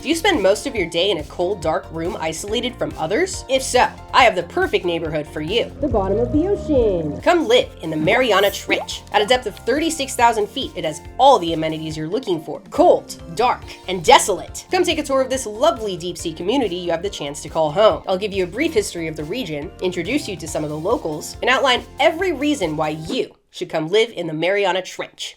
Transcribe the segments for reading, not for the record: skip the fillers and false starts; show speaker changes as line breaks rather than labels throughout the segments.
Do you spend most of your day in a cold, dark room isolated from others? If so, I have the perfect neighborhood for you. The bottom of the ocean. Come live in the Mariana Trench. At a depth of 36,000 feet, it has all the amenities you're looking for. Cold, dark, and desolate. Come take a tour of this lovely deep sea community you have the chance to call home. I'll give you a brief history of the region, introduce you to some of the locals, and outline every reason why you should come live in the Mariana Trench.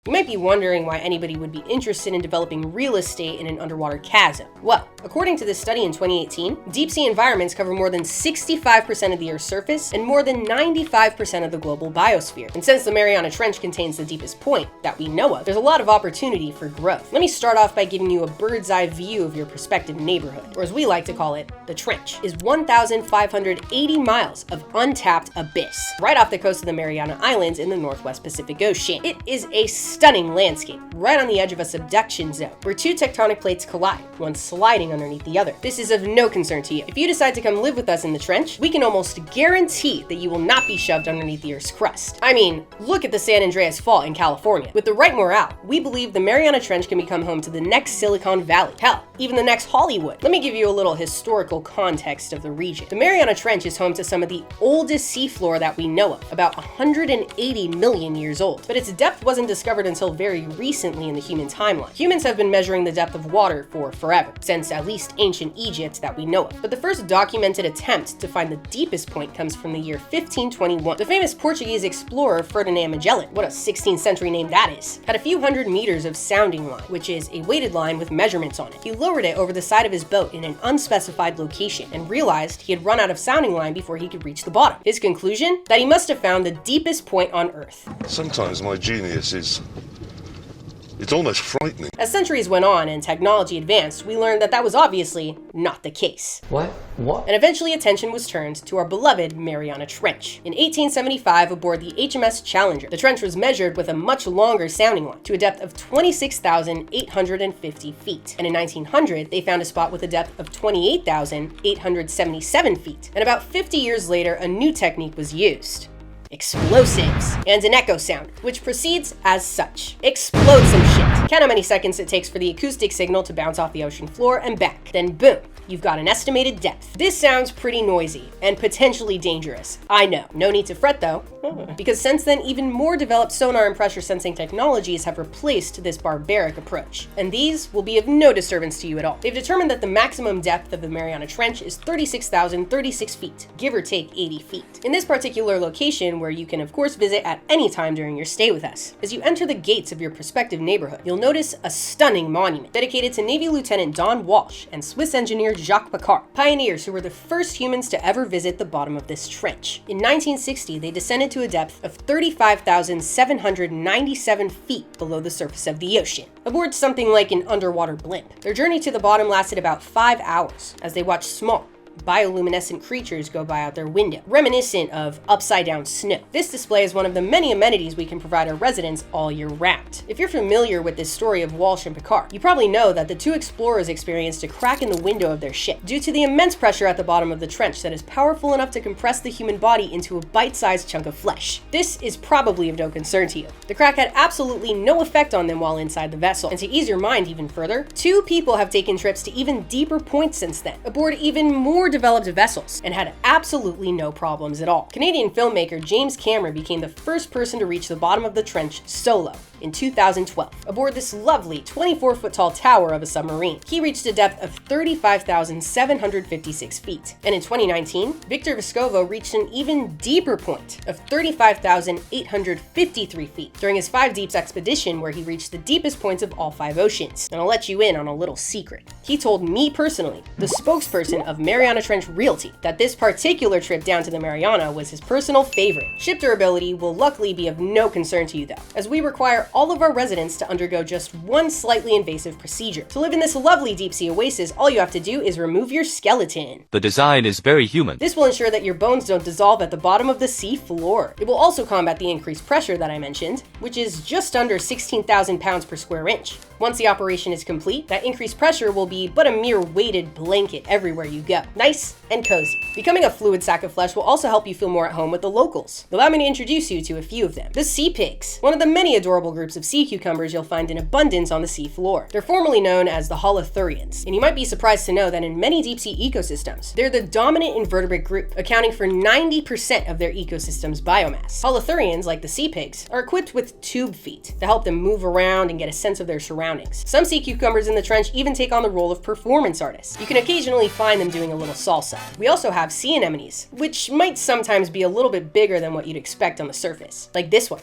You might be wondering why anybody would be interested in developing real estate in an underwater chasm. Well, according to this study in 2018, deep sea environments cover more than 65% of the Earth's surface and more than 95% of the global biosphere. And since the Mariana Trench contains the deepest point that we know of, there's a lot of opportunity for growth. Let me start off by giving you a bird's eye view of your prospective neighborhood, or as we like to call it, the trench, is 1,580 miles of untapped abyss, right off the coast of the Mariana Islands in the Northwest Pacific Ocean. It is a stunning landscape, right on the edge of a subduction zone, where two tectonic plates collide, one sliding underneath the other. This is of no concern to you. If you decide to come live with us in the trench, we can almost guarantee that you will not be shoved underneath the Earth's crust. I mean, look at the San Andreas Fault in California. With the right morale, we believe the Mariana Trench can become home to the next Silicon Valley. Hell, even the next Hollywood. Let me give you a little historical context of the region. The Mariana Trench is home to some of the oldest seafloor that we know of, about 180 million years old. But its depth wasn't discovered until very recently in the human timeline. Humans have been measuring the depth of water for forever, since at least ancient Egypt that we know of. But the first documented attempt to find the deepest point comes from the year 1521. The famous Portuguese explorer Ferdinand Magellan, what a 16th century name that is, had a few hundred meters of sounding line, which is a weighted line with measurements on it. He lowered it over the side of his boat in an unspecified location and realized he had run out of sounding line before he could reach the bottom. His conclusion? That he must have found the deepest point on Earth.
Sometimes my genius is... it's almost frightening.
As centuries went on and technology advanced, we learned that that was obviously not the case.
What?
And eventually attention was turned to our beloved Mariana Trench. In 1875, aboard the HMS Challenger, the trench was measured with a much longer sounding line to a depth of 26,850 feet. And in 1900, they found a spot with a depth of 28,877 feet. And about 50 years later, a new technique was used. Explosives, and an echo sound, which proceeds as such. Explode some shit. Count how many seconds it takes for the acoustic signal to bounce off the ocean floor and back. Then boom, you've got an estimated depth. This sounds pretty noisy and potentially dangerous. I know, no need to fret though, because since then even more developed sonar and pressure sensing technologies have replaced this barbaric approach, and these will be of no disturbance to you at all. They've determined that the maximum depth of the Mariana Trench is 36,036 feet, give or take 80 feet. In this particular location, where you can of course visit at any time during your stay with us, as you enter the gates of your prospective neighborhood, you'll notice a stunning monument dedicated to Navy Lieutenant Don Walsh and Swiss engineer Jacques Picard, pioneers who were the first humans to ever visit the bottom of this trench. In 1960, they descended to a depth of 35,797 feet below the surface of the ocean, aboard something like an underwater blimp. Their journey to the bottom lasted about 5 hours as they watched small, bioluminescent creatures go by out their window, reminiscent of upside-down snow. This display is one of the many amenities we can provide our residents all year round. If you're familiar with this story of Walsh and Picard, you probably know that the two explorers experienced a crack in the window of their ship due to the immense pressure at the bottom of the trench that is powerful enough to compress the human body into a bite-sized chunk of flesh. This is probably of no concern to you. The crack had absolutely no effect on them while inside the vessel, and to ease your mind even further, 2 people have taken trips to even deeper points since then, aboard even more developed vessels, and had absolutely no problems at all. Canadian filmmaker James Cameron became the first person to reach the bottom of the trench solo in 2012, aboard this lovely 24-foot tall tower of a submarine. He reached a depth of 35,756 feet. And in 2019, Victor Vescovo reached an even deeper point of 35,853 feet during his 5 Deeps expedition, where he reached the deepest points of all 5 oceans. And I'll let you in on a little secret. He told me personally, the spokesperson of Mariana Trench Realty, that this particular trip down to the Mariana was his personal favorite. Ship durability will luckily be of no concern to you though, as we require all of our residents to undergo just one slightly invasive procedure. To live in this lovely deep sea oasis, all you have to do is remove your skeleton.
The design is very human.
This will ensure that your bones don't dissolve at the bottom of the sea floor. It will also combat the increased pressure that I mentioned, which is just under 16,000 pounds per square inch. Once the operation is complete, that increased pressure will be but a mere weighted blanket everywhere you go. Nice and cozy. Becoming a fluid sack of flesh will also help you feel more at home with the locals. Allow me to introduce you to a few of them. The sea pigs, one of the many adorable groups of sea cucumbers you'll find in abundance on the sea floor. They're formerly known as the holothurians, and you might be surprised to know that in many deep sea ecosystems, they're the dominant invertebrate group, accounting for 90% of their ecosystem's biomass. Holothurians, like the sea pigs, are equipped with tube feet to help them move around and get a sense of their surroundings. Some sea cucumbers in the trench even take on the role of performance artists. You can occasionally find them doing a little salsa. We also have sea anemones, which might sometimes be a little bit bigger than what you'd expect on the surface, like this one.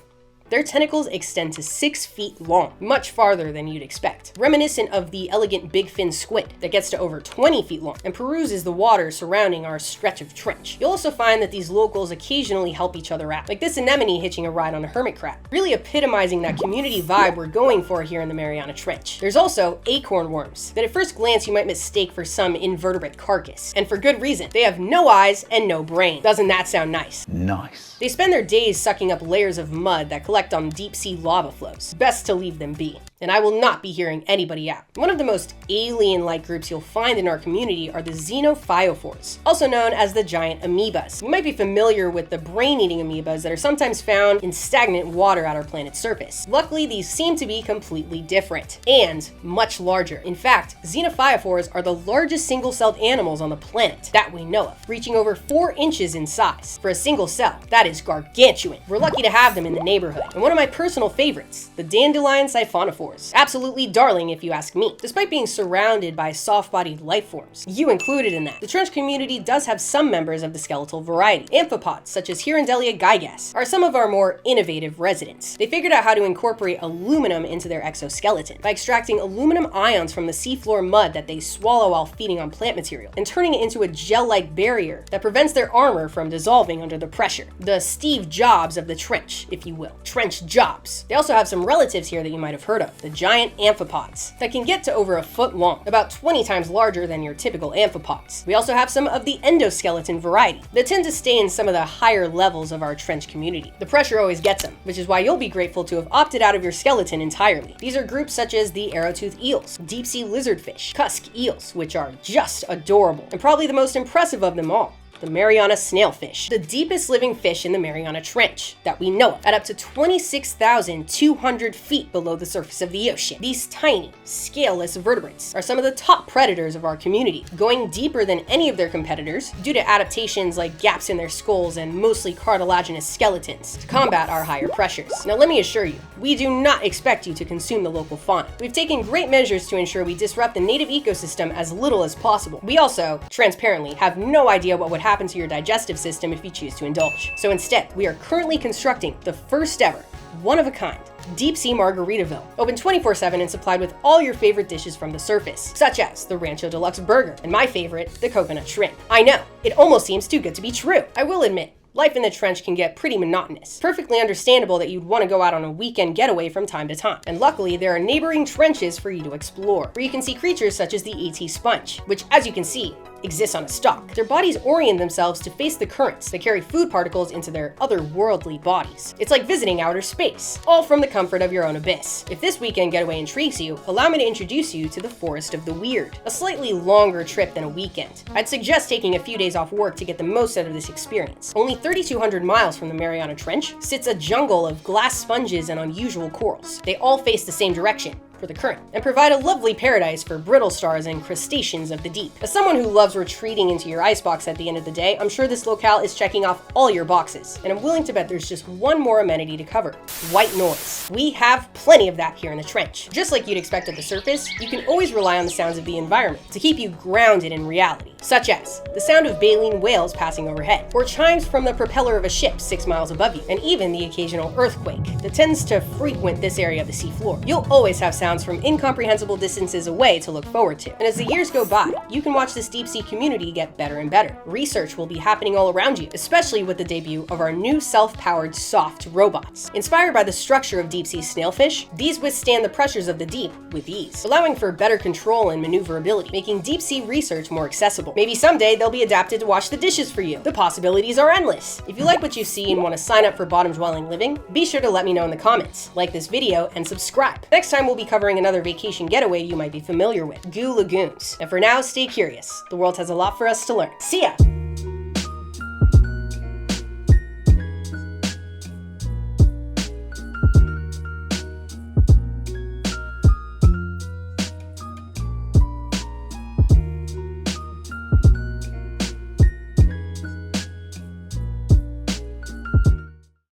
Their tentacles extend to 6 feet long, much farther than you'd expect, reminiscent of the elegant big fin squid that gets to over 20 feet long and peruses the water surrounding our stretch of trench. You'll also find that these locals occasionally help each other out, like this anemone hitching a ride on a hermit crab, really epitomizing that community vibe we're going for here in the Mariana Trench. There's also acorn worms that at first glance you might mistake for some invertebrate carcass, and for good reason. They have no eyes and no brain. Doesn't that sound nice?
Nice.
They spend their days sucking up layers of mud that collect on deep sea lava flows. Best to leave them be, and I will not be hearing anybody out. One of the most alien-like groups you'll find in our community are the xenophyophores, also known as the giant amoebas. You might be familiar with the brain-eating amoebas that are sometimes found in stagnant water at our planet's surface. Luckily, these seem to be completely different and much larger. In fact, xenophyophores are the largest single-celled animals on the planet that we know of, reaching over 4 inches in size. For a single cell, that is gargantuan. We're lucky to have them in the neighborhood. And one of my personal favorites, the dandelion siphonophores. Absolutely darling if you ask me. Despite being surrounded by soft-bodied life forms, you included in that, the trench community does have some members of the skeletal variety. Amphipods, such as Hirondelia gygas, are some of our more innovative residents. They figured out how to incorporate aluminum into their exoskeleton by extracting aluminum ions from the seafloor mud that they swallow while feeding on plant material and turning it into a gel-like barrier that prevents their armor from dissolving under the pressure. The Steve Jobs of the trench, if you will. Trench Jobs. They also have some relatives here that you might have heard of, the giant amphipods, that can get to over a foot long, about 20 times larger than your typical amphipods. We also have some of the endoskeleton variety that tend to stay in some of the higher levels of our trench community. The pressure always gets them, which is why you'll be grateful to have opted out of your skeleton entirely. These are groups such as the arrowtooth eels, deep sea lizardfish, cusk eels, which are just adorable, and probably the most impressive of them all, the Mariana snailfish, the deepest living fish in the Mariana Trench that we know of, at up to 26,200 feet below the surface of the ocean. These tiny, scaleless vertebrates are some of the top predators of our community, going deeper than any of their competitors due to adaptations like gaps in their skulls and mostly cartilaginous skeletons to combat our higher pressures. Now let me assure you, we do not expect you to consume the local fauna. We've taken great measures to ensure we disrupt the native ecosystem as little as possible. We also, transparently, have no idea what would happen to your digestive system if you choose to indulge. So instead, we are currently constructing the first ever, one-of-a-kind, deep sea Margaritaville, open 24/7 and supplied with all your favorite dishes from the surface, such as the Rancho Deluxe Burger, and my favorite, the coconut shrimp. I know, it almost seems too good to be true. I will admit, life in the trench can get pretty monotonous. Perfectly understandable that you'd want to go out on a weekend getaway from time to time. And luckily, there are neighboring trenches for you to explore, where you can see creatures such as the AT sponge, which, as you can see, exists on a stalk. Their bodies orient themselves to face the currents that carry food particles into their otherworldly bodies. It's like visiting outer space, all from the comfort of your own abyss. If this weekend getaway intrigues you, allow me to introduce you to the Forest of the Weird, a slightly longer trip than a weekend. I'd suggest taking a few days off work to get the most out of this experience. Only 3,200 miles from the Mariana Trench sits a jungle of glass sponges and unusual corals. They all face the same direction, for the current, and provide a lovely paradise for brittle stars and crustaceans of the deep. As someone who loves retreating into your icebox at the end of the day, I'm sure this locale is checking off all your boxes, and I'm willing to bet there's just one more amenity to cover: white noise. We have plenty of that here in the trench. Just like you'd expect at the surface, you can always rely on the sounds of the environment to keep you grounded in reality, such as the sound of baleen whales passing overhead, or chimes from the propeller of a ship 6 miles above you, and even the occasional earthquake that tends to frequent this area of the seafloor. You'll always have sounds from incomprehensible distances away to look forward to. And as the years go by, you can watch this deep sea community get better and better. Research will be happening all around you, especially with the debut of our new self-powered soft robots. Inspired by the structure of deep sea snailfish, these withstand the pressures of the deep with ease, allowing for better control and maneuverability, making deep sea research more accessible. Maybe someday they'll be adapted to wash the dishes for you. The possibilities are endless. If you like what you see and want to sign up for bottom dwelling living, be sure to let me know in the comments, like this video, and subscribe. Next time we'll be covering discovering another vacation getaway you might be familiar with, Goo Lagoons. And for now, stay curious. The world has a lot for us to learn. See ya!